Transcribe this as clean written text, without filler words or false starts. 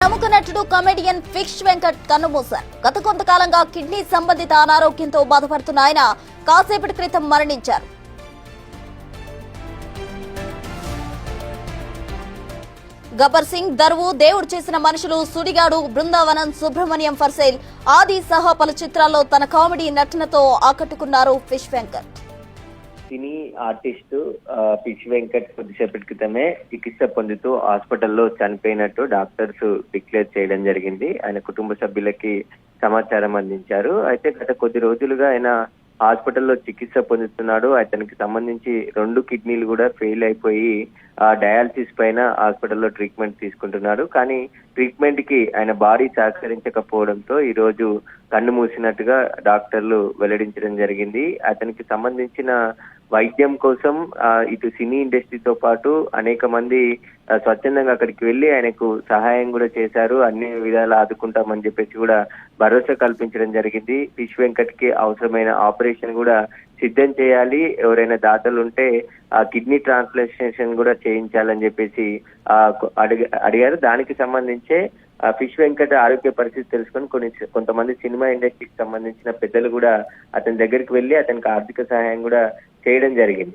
ప్రముఖ నటుడు comedian fish Venkat కన్నుమూశారు. గత కొంతకాలంగా కిడ్నీ సంబంధిత అనారోగ్యంతో బాధపడుతున్న ఆయన కాసేపటి క్రితం మరణించారు. గబ్బర్ సింగ్, దర్వు, దేవుడు చేసిన మనుషులు, సుడిగాడు, బృందావనం, సుబ్రహ్మణ్యం ఫర్ సేల్ ఆది సహా పలు చిత్రాల్లో తన కామెడీ నటనతో ఆకట్టుకున్నారు ఫిష్ వెంకట్. సినీ ఆర్టిస్టు ఫిష్ వెంకట్ కొద్దిసేపటి క్రితమే చికిత్స పొందుతూ హాస్పిటల్లో చనిపోయినట్టు డాక్టర్స్ డిక్లేర్ చేయడం జరిగింది. ఆయన కుటుంబ సభ్యులకి సమాచారం అందించారు. అయితే గత కొద్ది రోజులుగా ఆయన హాస్పిటల్లో చికిత్స పొందుతున్నాడు. అతనికి సంబంధించి 2 కిడ్నీలు కూడా ఫెయిల్ అయిపోయి డయాలసిస్ పైన హాస్పిటల్లో ట్రీట్మెంట్ తీసుకుంటున్నాడు. కానీ ట్రీట్మెంట్ కి ఆయన బాడీ సహకరించకపోవడంతో ఈ రోజు కన్ను మూసినట్టుగా డాక్టర్లు వెల్లడించడం జరిగింది. అతనికి సంబంధించిన వైద్యం కోసం ఇటు సినీ ఇండస్ట్రీతో పాటు అనేక మంది స్వచ్ఛందంగా అక్కడికి వెళ్లి ఆయనకు సహాయం కూడా చేశారు. అన్ని విధాలా ఆదుకుంటామని చెప్పేసి కూడా భరోసా కల్పించడం జరిగింది. ఫిష్ వెంకట్ కి అవసరమైన ఆపరేషన్ కూడా సిద్ధం చేయాలి, ఎవరైనా దాతలు ఉంటే ఆ కిడ్నీ ట్రాన్స్ప్లాంటేషన్ కూడా చేయించాలని చెప్పేసి అడిగారు. దానికి సంబంధించే ఫిష్ వెంకట్ ఆరోగ్య పరిస్థితి తెలుసుకొని కొంతమంది సినిమా ఇండస్ట్రీకి సంబంధించిన పెద్దలు కూడా అతని దగ్గరికి వెళ్లి అతనికి ఆర్థిక సహాయం కూడా చేయడం జరిగింది.